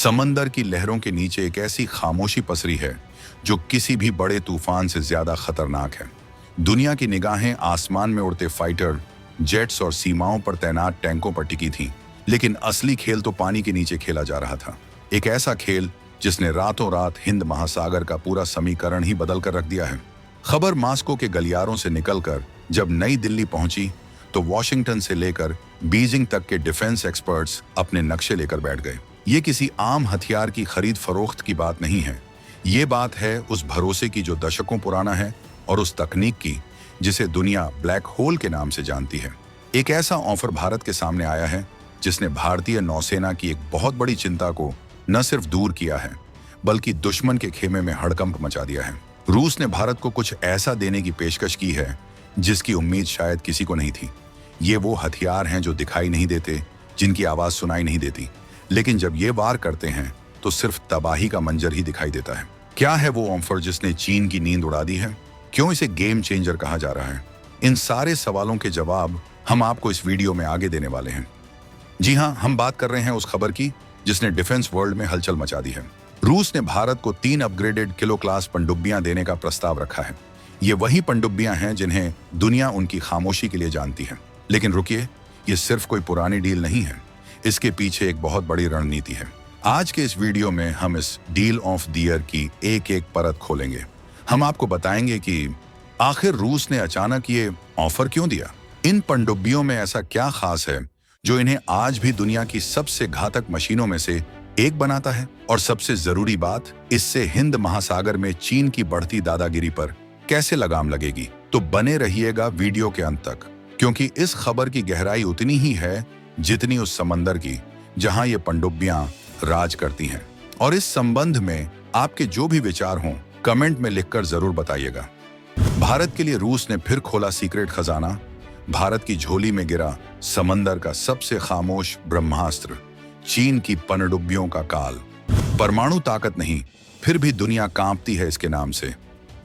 समंदर की लहरों के नीचे एक ऐसी खामोशी पसरी है जो किसी भी बड़े तूफान से ज्यादा खतरनाक है। दुनिया की निगाहें आसमान में उड़ते फाइटर जेट्स और सीमाओं पर तैनात टैंकों पर टिकी थीं, लेकिन असली खेल तो पानी के नीचे खेला जा रहा था। एक ऐसा खेल जिसने रातों रात हिंद महासागर का पूरा समीकरण ही बदल कर रख दिया है। खबर मास्को के गलियारों से निकलकर जब नई दिल्ली पहुंची तो वॉशिंगटन से लेकर बीजिंग तक के डिफेंस एक्सपर्ट्स अपने नक्शे लेकर बैठ गए। ये किसी आम हथियार की खरीद फरोख्त की बात नहीं है। ये बात है उस भरोसे की जो दशकों पुराना है और उस तकनीक की जिसे दुनिया ब्लैक होल के नाम से जानती है। एक ऐसा ऑफर भारत के सामने आया है जिसने भारतीय नौसेना की एक बहुत बड़ी चिंता को न सिर्फ दूर किया है बल्कि दुश्मन के खेमे में हड़कंप मचा दिया है। रूस ने भारत को कुछ ऐसा देने की पेशकश की है जिसकी उम्मीद शायद किसी को नहीं थी। ये वो हथियार हैं जो दिखाई नहीं देते, जिनकी आवाज सुनाई नहीं देती, लेकिन जब ये वार करते हैं तो सिर्फ तबाही का मंजर ही दिखाई देता है। क्या है वो ऑफर जिसने चीन की नींद उड़ा दी है? क्यों इसे गेम चेंजर कहा जा रहा है? इन सारे सवालों के जवाब हम आपको इस वीडियो में आगे देने वाले हैं। जी हाँ, हम बात कर रहे हैं उस खबर की जिसने डिफेंस वर्ल्ड में हलचल मचा दी है। रूस ने भारत को 3 अपग्रेडेड किलो क्लास पनडुब्बियां देने का प्रस्ताव रखा है। ये वही पनडुब्बियां हैं जिन्हें दुनिया उनकी खामोशी के लिए जानती है। लेकिन रुकिए, ये सिर्फ कोई पुरानी डील नहीं है, इसके पीछे एक बहुत बड़ी रणनीति है। आज के इस वीडियो में हम इस डील ऑफ द ईयर की एक एक परत खोलेंगे। हम आपको बताएंगे कि आखिर रूस ने अचानक ये ऑफर क्यों दिया। इन पनडुब्बियों में ऐसा क्या खास है जो इन्हें आज भी दुनिया की सबसे घातक मशीनों में से एक बनाता है, और सबसे जरूरी बात, इससे हिंद महासागर में चीन की बढ़ती दादागिरी पर कैसे लगाम लगेगी। तो बने रहिएगा वीडियो के अंत तक, क्योंकि इस खबर की गहराई उतनी ही है जितनी उस समंदर की जहां ये पनडुब्बियां राज करती हैं। और इस संबंध में आपके जो भी विचार हों कमेंट में लिखकर जरूर बताइएगा। भारत के लिए रूस ने फिर खोला सीक्रेट खजाना। भारत की झोली में गिरा समंदर का सबसे खामोश ब्रह्मास्त्र, चीन की पनडुब्बियों का काल। परमाणु ताकत नहीं, फिर भी दुनिया कांपती है इसके नाम से।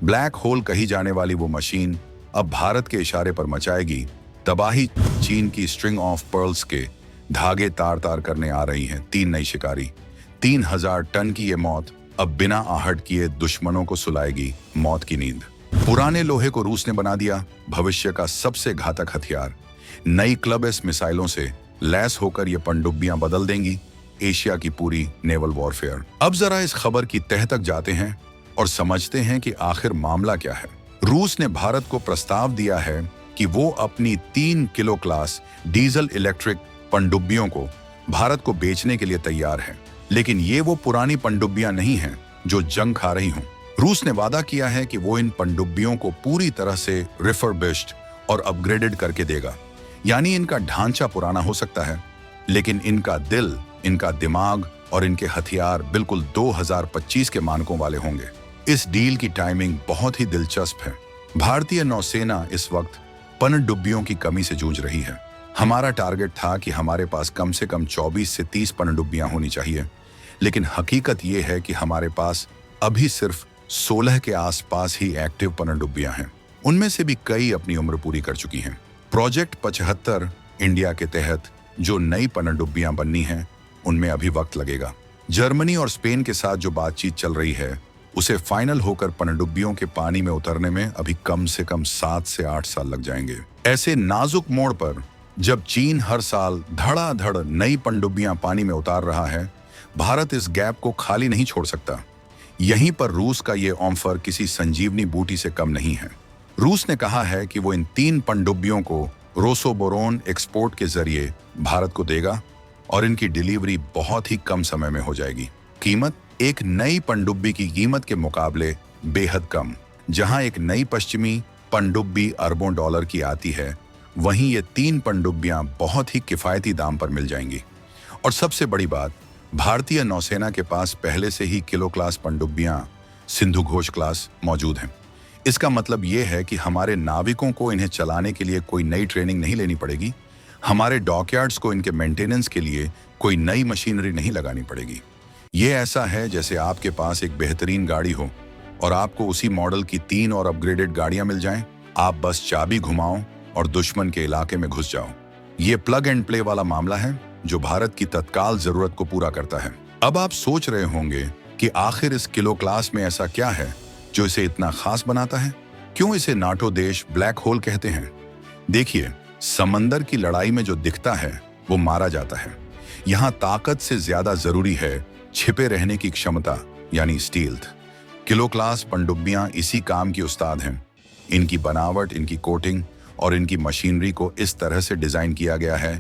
ब्लैक होल कही जाने वाली वो मशीन अब भारत के इशारे पर मचाएगी तबाही। चीन की स्ट्रिंग ऑफ पर्ल्स के धागे तार तार करने आ रही हैं 3 नई शिकारी। 3000 टन की ये मौत अब बिना आहट किए दुश्मनों को सुलाएगी मौत की नींद। पुराने लोहे को रूस ने बना दिया भविष्य का सबसे घातक हथियार। नई क्लब एस मिसाइलों से लैस होकर ये पनडुब्बियां बदल देंगी एशिया की पूरी नेवल वॉरफेयर। अब जरा इस खबर की तह तक जाते हैं और समझते हैं कि आखिर मामला क्या है। रूस ने भारत को प्रस्ताव दिया है कि वो अपनी 3 किलो क्लास डीजल इलेक्ट्रिक पनडुब्बियों को भारत को बेचने के लिए तैयार है। लेकिन ये वो पुरानी पनडुब्बियां नहीं हैं जो जंग खा रही हों। रूस ने वादा किया है कि वो इन पनडुब्बियों को पूरी तरह से रिफर्बिश्ड और अपग्रेडेड करके देगा। यानी इनका ढांचा पुराना हो सकता है, लेकिन इनका दिल, इनका दिमाग और इनके हथियार बिल्कुल 2025 के मानकों वाले होंगे। इस डील की टाइमिंग बहुत ही दिलचस्प है। भारतीय नौसेना इस वक्त पनडुब्बियों की कमी से जूझ रही है। हमारा टारगेट था कि हमारे पास कम से कम 24 से 30 पनडुब्बियां होनी चाहिए, लेकिन हकीकत ये है कि हमारे पास अभी सिर्फ 16 के आसपास ही एक्टिव पनडुब्बियां हैं। उनमें से भी कई अपनी उम्र पूरी कर चुकी हैं। प्रोजेक्ट 75 इंडिया के तहत जो नई पनडुब्बियां बननी हैं, उनमें अभी वक्त लगेगा। जर्मनी और स्पेन के साथ जो बातचीत चल रही है, उसे फाइनल होकर पनडुब्बियों के पानी में उतरने में अभी कम से कम 7 से 8 साल लग जाएंगे। ऐसे नाजुक मोड़ पर जब चीन हर साल धड़ाधड़ नई पनडुब्बियां पानी में उतार रहा है, भारत इस गैप को खाली नहीं छोड़ सकता। यहीं पर रूस का ये ऑफर किसी संजीवनी बूटी से कम नहीं है। रूस ने कहा है कि वो इन 3 पनडुब्बियों को रोसोबोरोन एक्सपोर्ट के जरिए भारत को देगा और इनकी डिलीवरी बहुत ही कम समय में हो जाएगी। कीमत एक नई पनडुब्बी की कीमत के मुकाबले बेहद कम। जहां एक नई पश्चिमी पनडुब्बी अरबों डॉलर की आती है, वहीं ये 3 पनडुब्बियां बहुत ही किफायती दाम पर मिल जाएंगी। और सबसे बड़ी बात, भारतीय नौसेना के पास पहले से ही किलो क्लास पनडुब्बियां सिंधु घोष क्लास मौजूद हैं। इसका मतलब ये है कि हमारे नाविकों को इन्हें चलाने के लिए कोई नई ट्रेनिंग नहीं लेनी पड़ेगी। हमारे डॉकयार्ड्स को इनके मेंटेनेंस के लिए कोई नई मशीनरी नहीं लगानी पड़ेगी। ये ऐसा है जैसे आपके पास एक बेहतरीन गाड़ी हो और आपको उसी मॉडल की 3 और अपग्रेडेड गाड़ियां मिल जाएं। आप बस चाबी घुमाओ और दुश्मन के इलाके में घुस जाओ। ये प्लग एंड प्ले वाला मामला है जो भारत की तत्काल जरूरत को पूरा करता है। अब आप सोच रहे होंगे कि आखिर इस किलो क्लास में ऐसा क्या है जो इसे इतना खास बनाता है? क्यों इसे नाटो देश ब्लैक होल कहते हैं? देखिए, समंदर की लड़ाई में जो दिखता है वो मारा जाता है। यहाँ ताकत से ज्यादा जरूरी है छिपे रहने की क्षमता, यानी स्टील्थ। किलो क्लास पनडुब्बियां इसी काम की उस्ताद हैं। इनकी बनावट, इनकी कोटिंग और इनकी मशीनरी को इस तरह से डिजाइन किया गया है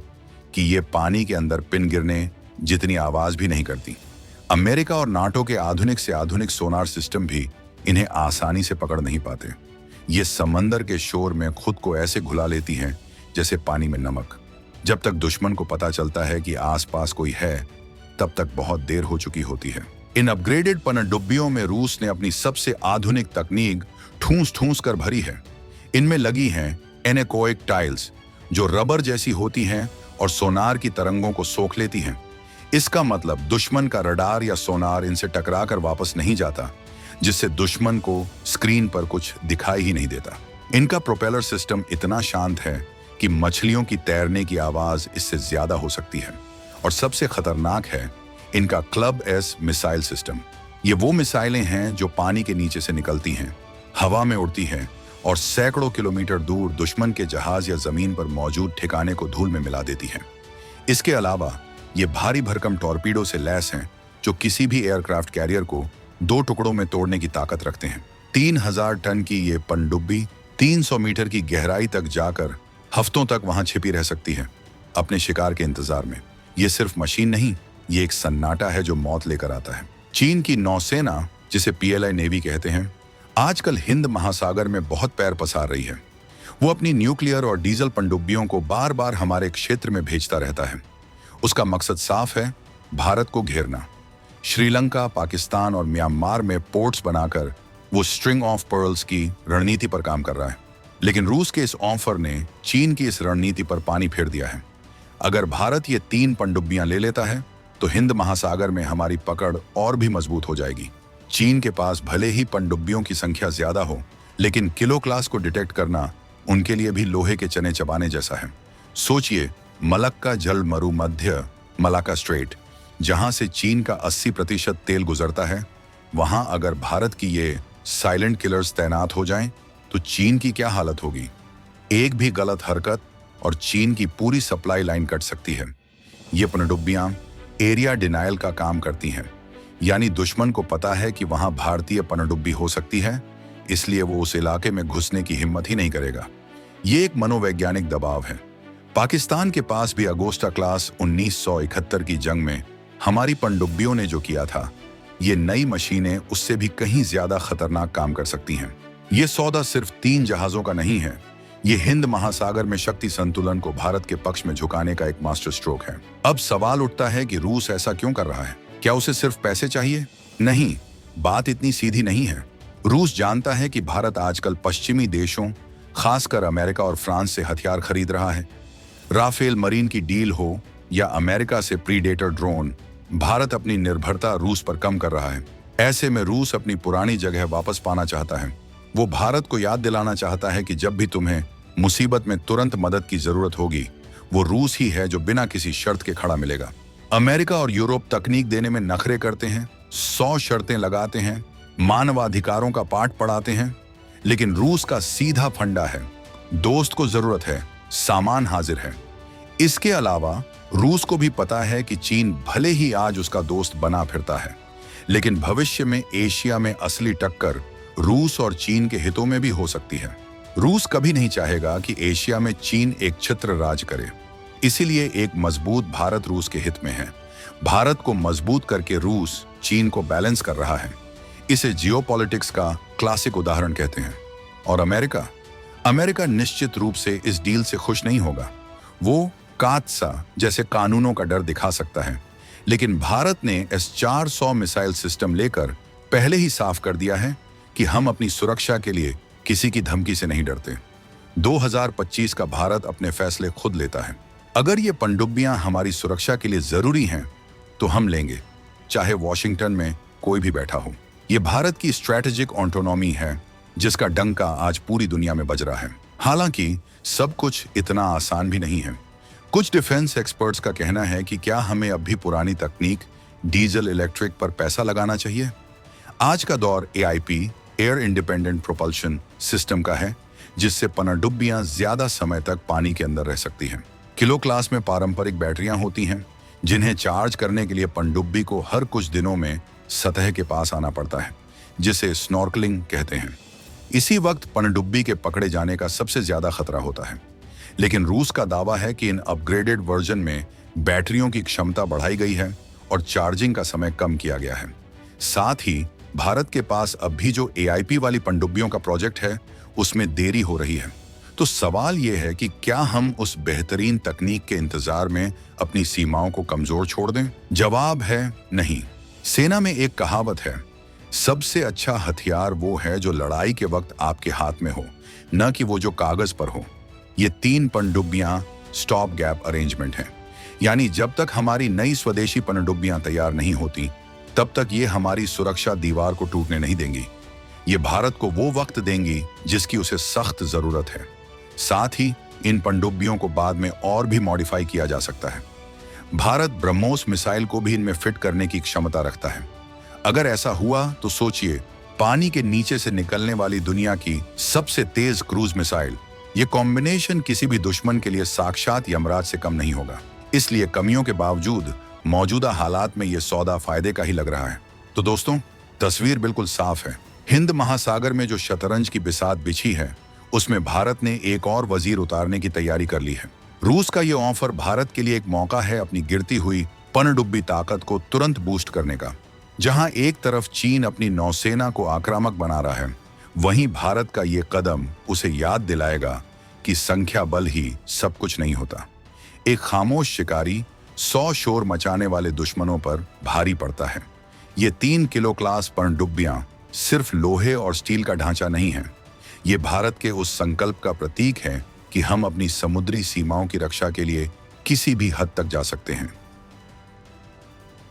कि ये पानी के अंदर पिन गिरने जितनी आवाज भी नहीं करती। अमेरिका और नाटो के आधुनिक से आधुनिक सोनार सिस्टम भी इन्हें आसानी से पकड़ नहीं पाते। ये समंदर के शोर में खुद को ऐसे घुला लेती हैं जैसे पानी में नमक। जब तक दुश्मन को पता चलता है कि आसपास कोई है, तब तक बहुत देर हो चुकी होती है। इन अपग्रेडेड पनडुब्बियों में रूस ने अपनी सबसे आधुनिक तकनीक ठूंस ठूंस कर भरी है। इनमें लगी हैं एनेकोइक टाइल्स जो रबर जैसी होती हैं और सोनार की तरंगों को सोख लेती हैं। इसका मतलब दुश्मन का रडार या सोनार इनसे टकरा कर वापस नहीं जाता, जिससे दुश्मन को स्क्रीन पर कुछ दिखाई ही नहीं देता। इनका प्रोपेलर सिस्टम इतना शांत है कि मछलियों की तैरने की आवाज इससे ज्यादा हो सकती है। और सबसे खतरनाक है इनका क्लब एस मिसाइल सिस्टम। ये वो मिसाइलें हैं जो पानी के नीचे से निकलती हैं, हवा में उड़ती हैं और सैकड़ों किलोमीटर दूर दुश्मन के जहाज या जमीन पर मौजूद ठिकाने को धूल में मिला देती हैं। इसके अलावा ये भारी भरकम टॉर्पीडो से लैस हैं जो किसी भी एयरक्राफ्ट कैरियर को 2 टुकड़ों में तोड़ने की ताकत रखते हैं। 3000 टन की ये पनडुब्बी 300 मीटर की गहराई तक जाकर हफ्तों तक वहां छिपी रह सकती है अपने शिकार के इंतजार में। ये सिर्फ मशीन नहीं, ये एक सन्नाटा है जो मौत लेकर आता है। चीन की नौसेना, जिसे PLA नेवी कहते हैं, आजकल हिंद महासागर में बहुत पैर पसार रही है। वो अपनी न्यूक्लियर और डीजल पनडुब्बियों को बार बार हमारे क्षेत्र में भेजता रहता है। उसका मकसद साफ है, भारत को घेरना। श्रीलंका, पाकिस्तान और म्यांमार में पोर्ट्स बनाकर वो स्ट्रिंग ऑफ पर्ल्स की रणनीति पर काम कर रहा है। लेकिन रूस के इस ऑफर ने चीन की इस रणनीति पर पानी फेर दिया है। अगर भारत ये 3 पनडुब्बियां ले लेता है तो हिंद महासागर में हमारी पकड़ और भी मजबूत हो जाएगी। चीन के पास भले ही पनडुब्बियों की संख्या ज्यादा हो, लेकिन किलो क्लास को डिटेक्ट करना उनके लिए भी लोहे के चने चबाने जैसा है। सोचिए, मलक्का जल मरु मध्य मलाका स्ट्रेट, जहां से चीन का 80% तेल गुजरता है, वहां अगर भारत की ये साइलेंट किलर्स तैनात हो जाएं, तो चीन की क्या हालत होगी। एक भी गलत हरकत और चीन की पूरी सप्लाई लाइन कट सकती है। ये पनडुब्बियां एरिया डिनायल का काम करती हैं, यानी दुश्मन को पता है कि वहां भारतीय पनडुब्बी हो सकती है, इसलिए वो उस इलाके में घुसने की हिम्मत ही नहीं करेगा। ये एक मनोवैज्ञानिक दबाव है। पाकिस्तान के पास भी अगोस्टा क्लास 1971 की जंग में हमारी पनडुब्बियों ने जो किया था, ये नई मशीनें उससे भी कहीं ज्यादा खतरनाक काम कर सकती हैं। ये सौदा सिर्फ 3 जहाजों का नहीं है, ये हिंद महासागर में शक्ति संतुलन को भारत के पक्ष में झुकाने का एक मास्टर स्ट्रोक है। अब सवाल उठता है कि रूस ऐसा क्यों कर रहा है? क्या उसे सिर्फ पैसे चाहिए? नहीं, बात इतनी सीधी नहीं है। रूस जानता है कि भारत आजकल पश्चिमी देशों, खासकर अमेरिका और फ्रांस से हथियार खरीद रहा है। राफेल मरीन की डील हो या अमेरिका से प्रीडेटर ड्रोन, भारत अपनी निर्भरता रूस पर कम कर रहा है। ऐसे में रूस अपनी पुरानी जगह वापस पाना चाहता है। वो भारत को याद दिलाना चाहता है कि जब भी तुम्हें मुसीबत में तुरंत मदद की जरूरत होगी, वो रूस ही है जो बिना किसी शर्त के खड़ा मिलेगा। अमेरिका और यूरोप तकनीक देने में नखरे करते हैं, 100 शर्तें लगाते हैं, मानवाधिकारों का पाठ पढ़ाते हैं, लेकिन रूस का सीधा फंडा है, दोस्त को जरूरत है, सामान हाजिर है। इसके अलावा रूस को भी पता है कि चीन भले ही आज उसका दोस्त बना फिरता है, लेकिन भविष्य में एशिया में असली टक्कर रूस और चीन के हितों में भी हो सकती है। रूस कभी नहीं चाहेगा कि एशिया में चीन एक छत्र राज करे, इसीलिए एक मजबूत भारत रूस के हित में है। भारत को मजबूत करके रूस चीन को बैलेंस कर रहा है। इसे जियोपॉलिटिक्स का क्लासिक उदाहरण कहते हैं। और अमेरिका निश्चित रूप से इस डील से खुश नहीं होगा। वो कात्सा जैसे कानूनों का डर दिखा सकता है, लेकिन भारत ने S-400 मिसाइल सिस्टम लेकर पहले ही साफ कर दिया है कि हम अपनी सुरक्षा के लिए किसी की धमकी से नहीं डरते। 2025 का भारत अपने फैसले खुद लेता है। अगर ये पनडुब्बियां हमारी सुरक्षा के लिए जरूरी हैं, तो हम लेंगे, चाहे वॉशिंगटन में कोई भी बैठा हो। ये भारत की स्ट्रैटेजिक ऑटोनॉमी है, जिसका डंका आज पूरी दुनिया में बज रहा है। हालांकि सब कुछ इतना आसान भी नहीं है। कुछ डिफेंस एक्सपर्ट्स का कहना है कि क्या हमें अब भी पुरानी तकनीक डीजल इलेक्ट्रिक पर पैसा लगाना चाहिए? आज का दौर AIP, air independent propulsion system का है, जिससे पनडुब्बियां ज्यादा समय तक पानी के अंदर रह सकती हैं। किलो क्लास में पारंपरिक बैटरियां होती हैं, जिन्हें चार्ज करने के लिए पनडुब्बी को हर कुछ दिनों में सतह के पास आना पड़ता है, जिसे स्नॉर्कलिंग कहते हैं। इसी वक्त पनडुब्बी के पकड़े जाने का सबसे ज्यादा खतरा होता है। लेकिन रूस का दावा है कि इन अपग्रेडेड वर्जन में बैटरियों की क्षमता बढ़ाई गई है और चार्जिंग का समय कम किया गया है। साथ ही भारत के पास अब भी जो एआईपी वाली पनडुब्बियों का प्रोजेक्ट है, उसमें देरी हो रही है। तो सवाल यह है कि क्या हम उस बेहतरीन तकनीक के इंतजार में अपनी सीमाओं को कमजोर छोड़ दें? जवाब है नहीं। सेना में एक कहावत है, सबसे अच्छा हथियार वो है जो लड़ाई के वक्त आपके हाथ में हो, न कि वो जो कागज पर हो। ये 3 पनडुब्बियां स्टॉप गैप अरेंजमेंट हैं, यानी जब तक हमारी नई स्वदेशी पनडुब्बियां तैयार नहीं होती, तब तक ये हमारी सुरक्षा दीवार को टूटने नहीं देंगी। ये भारत को वो वक्त देंगी जिसकी उसे सख्त जरूरत है। साथ ही इन पनडुब्बियों को बाद में और भी मॉडिफाई किया जा सकता है। भारत ब्रह्मोस मिसाइल को भी इनमें फिट करने की क्षमता रखता है। अगर ऐसा हुआ तो सोचिए, पानी के नीचे से निकलने वाली दुनिया की सबसे तेज क्रूज मिसाइल, ये कॉम्बिनेशन किसी भी दुश्मन के लिए साक्षात यमराज से कम नहीं होगा। इसलिए कमियों के बावजूद मौजूदा हालात में ये सौदा फायदे का ही लग रहा है। तो दोस्तों, तस्वीर बिल्कुल साफ है। हिंद महासागर में जो शतरंज की बिसात बिछी है, उसमें भारत ने एक और वजीर उतारने की तैयारी कर ली है। रूस का ये ऑफर भारत के लिए एक मौका है अपनी गिरती हुई पनडुब्बी ताकत को तुरंत बूस्ट करने का। जहां एक तरफ चीन अपनी नौसेना को आक्रामक बना रहा है, वहीं भारत का ये कदम उसे याद दिलाएगा कि संख्या बल ही सब कुछ नहीं होता। एक खामोश शिकारी 100 शोर मचाने वाले दुश्मनों पर भारी पड़ता है। ये 3 किलो क्लास पनडुब्बियां सिर्फ लोहे और स्टील का ढांचा नहीं है, ये भारत के उस संकल्प का प्रतीक है कि हम अपनी समुद्री सीमाओं की रक्षा के लिए किसी भी हद तक जा सकते हैं।